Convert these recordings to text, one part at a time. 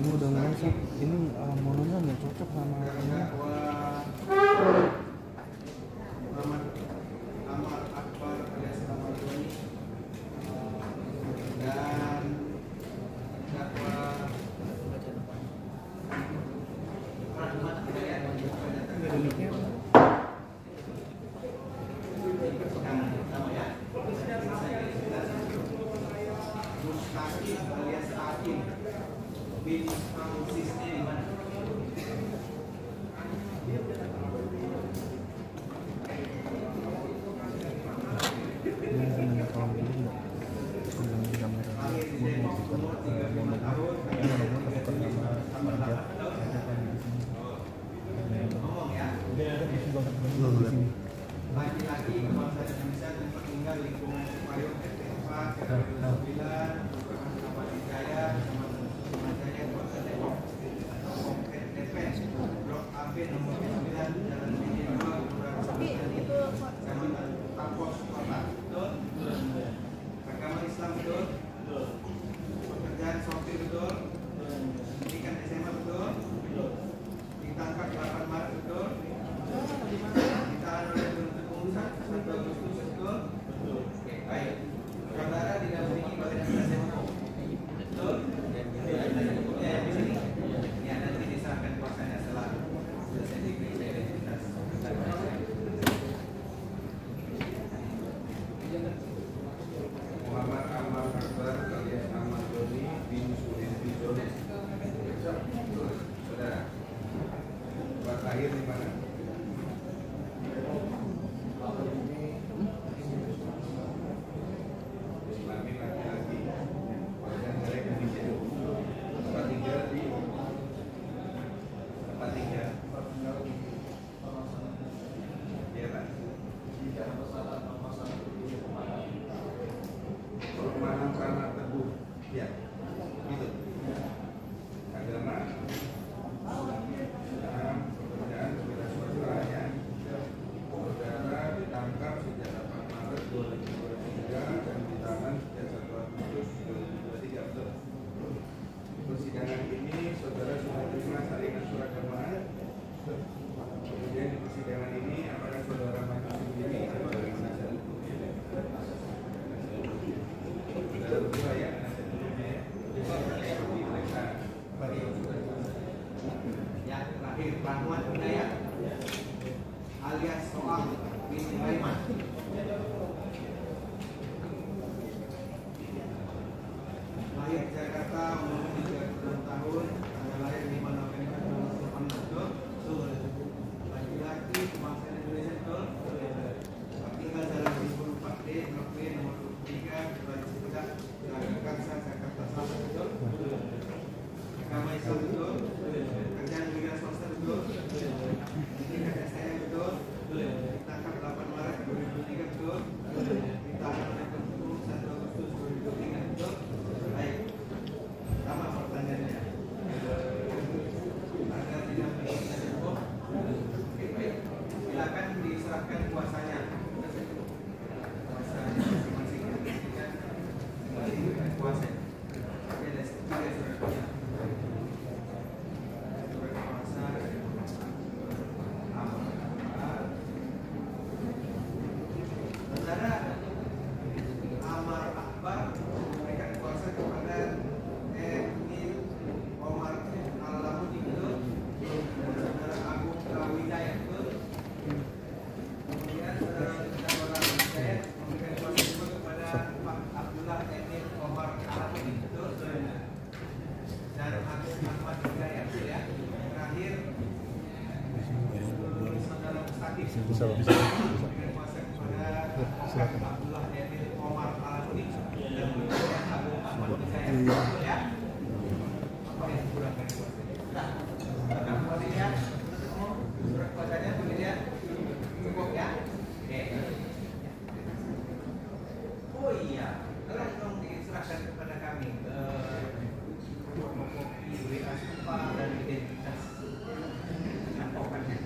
ini udah ngerasa ini mononya nggak cocok sama ini. Laki-laki bangsa Indonesia dan meninggal lingkungan payung RT4 RT9 Kecamatan Jaya Kecamatan Jaya Kota Depok Komplek DP Blok AB nomor 9 Jalan BD 2 Kelurahan Kecamatan Tapos Kota. Betul? Agama Islam betul? Pekerjaan sopir betul? Pendidikan SMA betul? Ditangkap 8 Maret betul? Ditahan oleh penuntut umum 1 Agustus betul? Oke, baik. Saudara didampingi oleh penasihat hukum. Betul? Ya, di sini. Ya, nanti diserahkan kuasanya setelah selesai diperiksa identitas. Muhammad Amal Akbar alias Ahmad Doni bin Surin Bijones. Saudara, tempat lahir di mana? Islami laki-laki. Warga negara Indonesia. Tempat tinggal di tempat tinggal. Iya Pak. Perumahan Tanah Teguh. Ya, gitu. Agama, pekerjaan sebagai saudaranya. Saudara ditangkap sejak 8 Maret 2023 dan ditahan sejak 1 Agustus 2023. Betul. Persidangan ini saudara sudah terima salinan surat dakwaan. Kemudian di persidangan ini apakah saudara maju sendiri atau bagaimana? Saudara berdua ya, nanti sebelumnya ya. Diperiksa. Yang terakhir, Rahmat Hidayat alias Soal bin Sulaiman. Lahir Jakarta, umur 36 tahun, tanggal lahir 5 November 2008. Betul. Laki-laki, bangsa Indonesia betul. Tinggal Jalan Timbul 4D, Blok B nomor 23, Kelurahan Ciputat, Jalan Karsa, Jakarta Selatan betul. Agama Islam betul. Kerjaan wira swasta betul. Pendidikan SMA betul. Ditangkap 8 Maret 2023 betul. Ditahan oleh penuntut umum 1 Agustus 2023 betul. Baik. Sama pertanyaannya. Agar tidak menjadi hukum. Oke, baik. Silakan diserahkan kuasanya. Kuasanya masing-masing yang diberikan kembali dengan kuasa. Oke, ada 3 surat kuasa. Saudara Amar Akbar memberikan kuasa kepada Emil Omar Al-Lamudi betul. Saudara Agung Hidayat betul. Kemudian saudara Hidayat memberikan kuasa juga kepada Pak Abdullah Emil Omar Al-Lamudi betul. Dan Agung Ahmad Hidayat betul ya. Terakhir saudara Mustaqim memberikan kuasa kepada Abdullah Emil Omar Al-Lamudi dan kemudian Agung Ahmad Hidayat betul ya. Apa yang kurang dari kuasanya? Nah, kuasanya surat kuasanya kemudian cukup ya. Oke. Oh iya, tolong diserahkan kepada kami kopi WA Sumpah dan identitas nampokannya.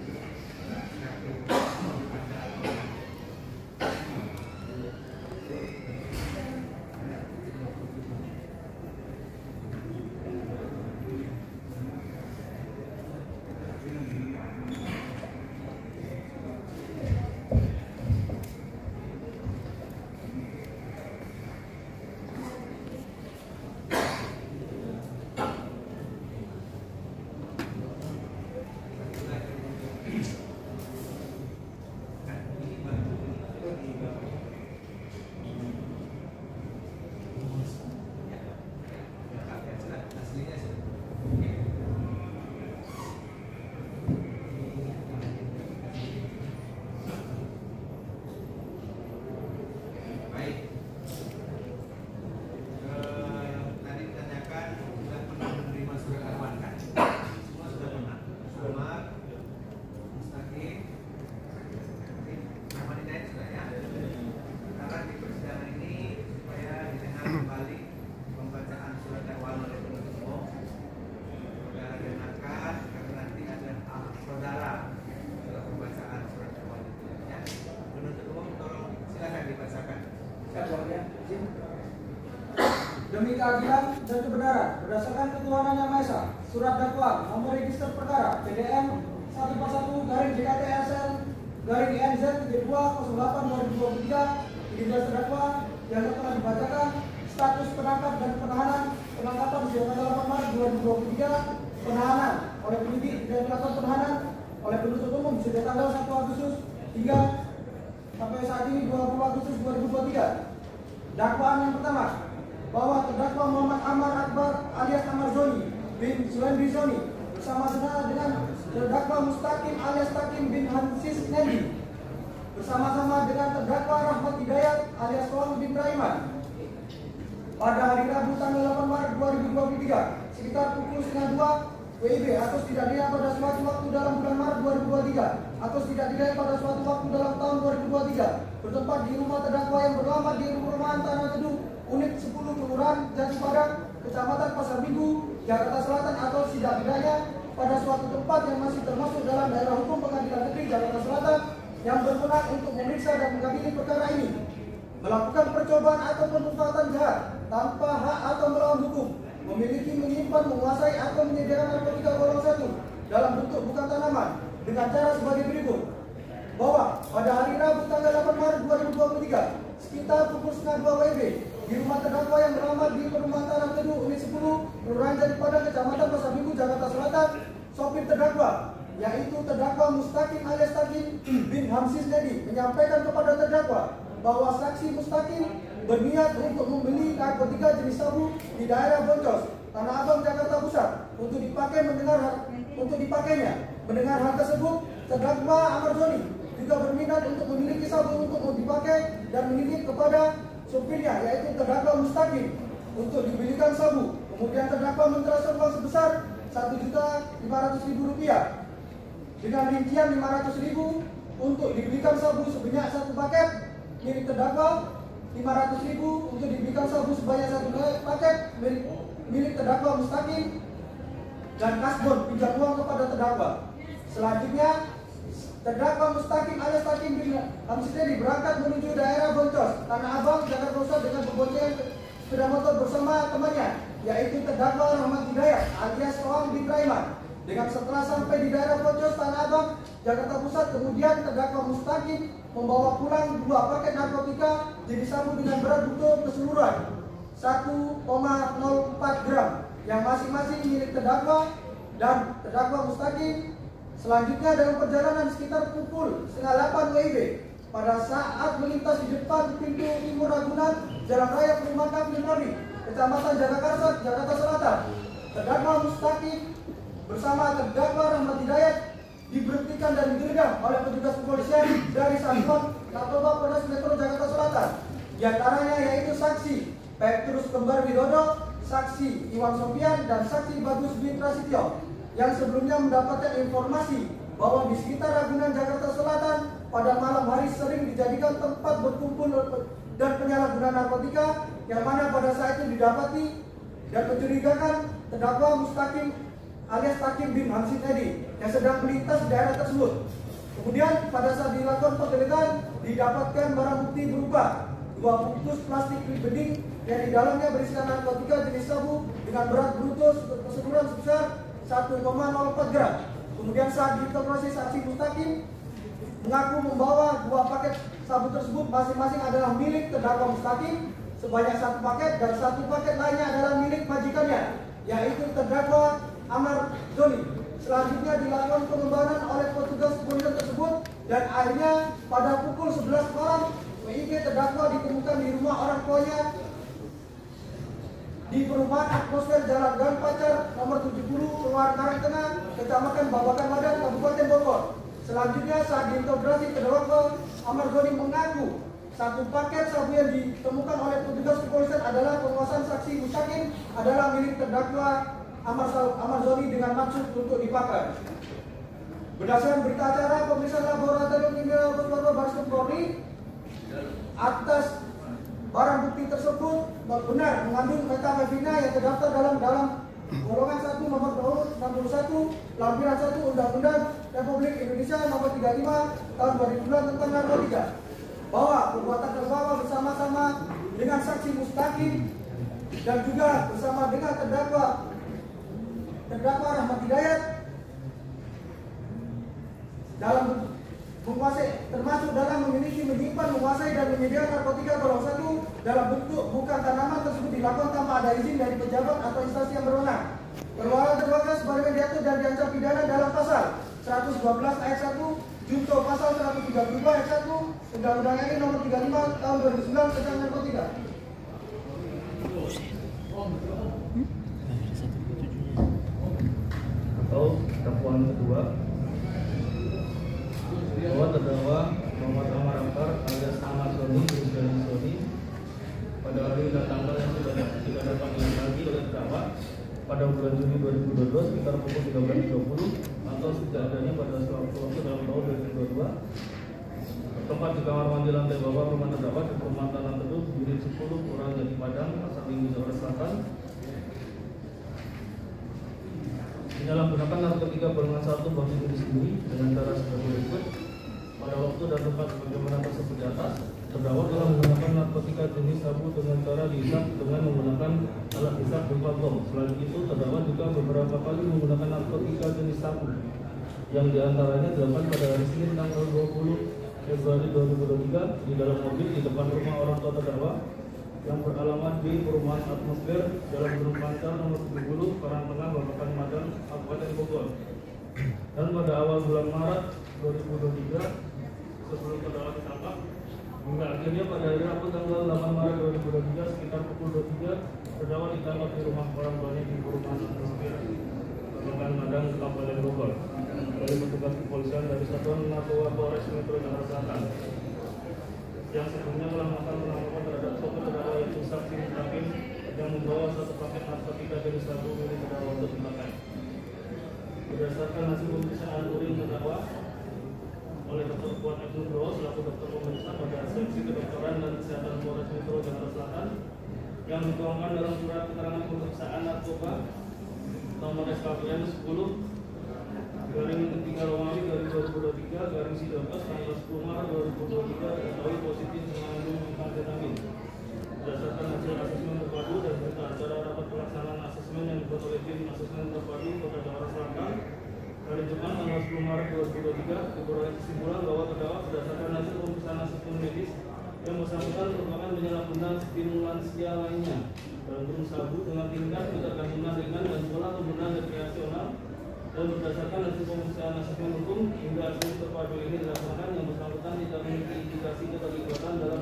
keadilan dan kebenaran berdasarkan ketuhanan Yang Maha Esa. Surat dakwaan nomor register perkara PDN 141-JKTSL-ENZ-3208-2023 identitas terdakwa yang telah dibacakan, status penangkap dan penangkapan sejak tanggal 8 Maret 2023, penahanan oleh penyidik dan dilakukan penahanan oleh penuntut umum sejak tanggal 1 Agustus hingga sampai saat ini 20 Agustus 2023. Dakwaan yang pertama, bahwa terdakwa Muhammad Amar Akbar alias Amar Zoni bin Sulendi Zoni bersama-sama dengan terdakwa Mustaqim alias Takim bin Hansis Nendi bersama-sama dengan terdakwa Rahmat Hidayat alias Tuan bin Raiman pada hari Rabu tanggal 8 Maret 2023 sekitar pukul 1:30 WIB atau setidaknya pada suatu waktu dalam bulan Maret 2023 atau setidaknya pada suatu waktu dalam tahun 2023 bertempat di rumah terdakwa yang beralamat di perumahan Tanah Teduh unit 10 Kelurahan Jati Padang, Kecamatan Pasar Minggu, Jakarta Selatan atau setidaknya pada suatu tempat yang masih termasuk dalam daerah hukum Pengadilan Negeri Jakarta Selatan yang berwenang untuk memeriksa dan mengadili perkara ini, melakukan percobaan atau pemanfaatan jahat tanpa hak atau melawan hukum, memiliki, menyimpan, menguasai atau menyediakan narkotika golongan 1 dalam bentuk bukan tanaman dengan cara sebagai berikut. Bahwa pada hari Rabu tanggal 8 Maret 2023 sekitar pukul 1:30 WIB di rumah terdakwa yang beralamat di perumahan Tanah Teduh unit 10 Kelurahan Jati Padang, Kecamatan Pasar Minggu, Jakarta Selatan, sopir terdakwa yaitu terdakwa Mustaqim alias Takim bin Hamsis Nedi menyampaikan kepada terdakwa bahwa saksi Mustaqim berniat untuk membeli narkotika jenis sabu di daerah Boncos, Tanah Abang, Jakarta Pusat untuk dipakainya. Mendengar hal tersebut, terdakwa Amar Zoni juga berminat untuk memiliki sabu untuk dipakai dan menitip kepada sopirnya yaitu terdakwa Mustaqim untuk dibelikan sabu. Kemudian terdakwa mentransfer uang sebesar Rp1.500.000 dengan rincian Rp500.000 untuk dibelikan sabu sebanyak 1 paket milik terdakwa, Rp500.000 untuk dibelikan sabu sebanyak 1 paket milik terdakwa Mustaqim, dan kasbon pinjam uang kepada terdakwa. Selanjutnya, terdakwa Mustaqim alias Takim bin Hamsis Nedi berangkat menuju daerah Boncos, Tanah Abang, Jakarta Pusat dengan berboncengan sepeda motor bersama temannya, yaitu terdakwa Rahmat Hidayat alias Tuan bin Raiman. Dengan setelah sampai di daerah Boncos, Tanah Abang, Jakarta Pusat, kemudian terdakwa Mustaqim membawa pulang 2 paket narkotika jenis sabu dengan berat betul keseluruhan 1,04 gram yang masing-masing milik terdakwa dan terdakwa Mustaqim. Selanjutnya dalam perjalanan sekitar pukul 7:30 WIB pada saat melintas di depan pintu timur Ragunan Jalan Raya Perumahan Kapten Polri, Kecamatan Jagakarsa, Jakarta Selatan, terdakwa Mustaqim bersama terdakwa Rahmat Hidayat diberhentikan dan digeledah oleh petugas kepolisian dari Satuan Narkoba Polres Metro Jakarta Selatan. Di antaranya yaitu saksi Petrus Kembar Widodo, saksi Iwan Sofian, dan saksi Bagus bin Prasetyo yang sebelumnya mendapatkan informasi bahwa di sekitar Ragunan Jakarta Selatan pada malam hari sering dijadikan tempat berkumpul dan penyalahgunaan narkotika yang mana pada saat itu didapati dan mencurigakan terdakwa Mustaqim alias Takim bin Hamsis Nedi yang sedang melintas di daerah tersebut. Kemudian pada saat dilakukan penggeledahan didapatkan barang bukti berupa 2 bungkus plastik bening yang di dalamnya berisikan narkotika jenis sabu dengan berat bruto keseluruhan sebesar 1,04 gram. Kemudian saat diinterogasi saksi Mustaqim mengaku membawa 2 paket sabu tersebut masing-masing adalah milik terdakwa Mustaqim sebanyak 1 paket dan 1 paket lainnya adalah milik majikannya yaitu terdakwa Amar Zoni. Selanjutnya dilakukan pengembangan oleh petugas kepolisian tersebut dan akhirnya pada pukul 11 malam WIB terdakwa ditemukan di rumah orang tuanya di perumahan Atmosfer Jalan Gang Pacar nomor 70 Kelurahan Karangtengah, Kecamatan Babakan Madan, Kabupaten Bogor. Selanjutnya saat diinterogasi terdakwa Amar Zoni mengaku 1 paket sabu yang ditemukan oleh petugas kepolisian adalah penguasaan saksi Mustaqim adalah milik terdakwa Amar Zoni dengan maksud untuk dipakai. Berdasarkan berita acara pemeriksaan laboratorium kimia Baris Krim Polri atas barang bukti tersebut benar mengandung metamfetamina yang terdaftar dalam golongan 1 nomor 61 lampiran 1 Undang-Undang Republik Indonesia nomor 35 tahun 2009 tentang narkotika, bahwa perbuatan terdakwa bersama-sama dengan saksi Mustaqim dan juga bersama dengan terdakwa Rahmat Hidayat dalam menguasai, termasuk dalam memiliki, menyimpan, menguasai dan menyediakan narkotika golongan 1 dalam bentuk bukan tanaman tersebut dilakukan tanpa ada izin dari pejabat atau instansi yang berwenang. Perbuatan terdakwa sebagaimana diatur dan diancam pidana dalam pasal 112 ayat 1 junto pasal 132 ayat 1 Undang-Undang RI nomor 35 tahun 2009 tentang narkotika. Atau dakwaan kedua bahwa terdakwa Muhammad Amar Akbar alias Ahmad Soni pada hari dan tanggal yang tidak dapat diingat lagi oleh terdakwa pada bulan Juni 2022 sekitar pukul 13.30 atau setidaknya pada suatu waktu dalam tahun 2022 tempat di kamar mandi lantai bawah rumah terdakwa di perumahan Tanah Teduh unit 10 Kelurahan Jati Padang, Pasar Minggu, Jakarta Selatan di dalam menggunakan narkotika golongan 1 bagi diri sendiri dengan cara sebagai berikut. Pada waktu dan tempat sebagaimana tersebut di atas, terdakwa telah menggunakan narkotika jenis sabu dengan cara dihisap dengan menggunakan alat hisap berupa gong. Selain itu, terdakwa juga beberapa kali menggunakan narkotika jenis sabu yang diantaranya dilakukan pada hari Senin tanggal 20 Februari 2023 di dalam mobil di depan rumah orang tua terdakwa yang beralamat di Perumahan Atmosfer Jalan Gunung Pancar nomor 70 Karangtengah, Babakan Madang, Kabupaten Bogor. Dan pada awal bulan Maret 2023 sebelum terdakwa ditangkap hingga akhirnya pada hari Rabu tanggal 8 Maret 2023 sekitar pukul 23 terdakwa ditangkap di rumah orang tuanya di Perumahan Atmosfer Babakan Madang, Kabupaten Bogor oleh petugas kepolisian dari Satuan Narkoba Polres Metro Jakarta Selatan yang sebelumnya telah melakukan penangkapan terhadap sopir terdakwa yaitu Saksi Mustaqim yang membawa satu paket narkotika jenis sabu milik terdakwa untuk dimakan. Berdasarkan hasil pemeriksaan urin terdakwa oleh Dr. Kuat F. Nugroho selaku dokter pemeriksa pada seksi kedokteran dan kesehatan Polres Metro Jakarta Selatan yang dituangkan dalam surat keterangan pemeriksaan narkoba nomor SKPN 10 garing 3 Romawi garing 2023 garing Sidokas tanggal 10 Maret 2023 diketahui positif mengandung amfetamin. Berdasarkan hasil asesmen terpadu dan berita acara rapat pelaksanaan asesmen yang dibuat oleh tim asesmen terpadu Kota Jakarta Selatan hari Jumat tanggal 10 Maret 2023 diperoleh kesimpulan bahwa terdakwa berdasarkan hasil pemeriksaan asesmen medis yang bersangkutan merupakan penyalahgunaan stimulansia lainnya dalam burung sabu dengan tingkat ketergantungan ringan dan pola penggunaan rekreasional. Dan berdasarkan hasil pemeriksaan asesmen hukum hingga hasil terpadu ini dilaksanakan yang bersangkutan tidak memiliki indikasi keterlibatan dalam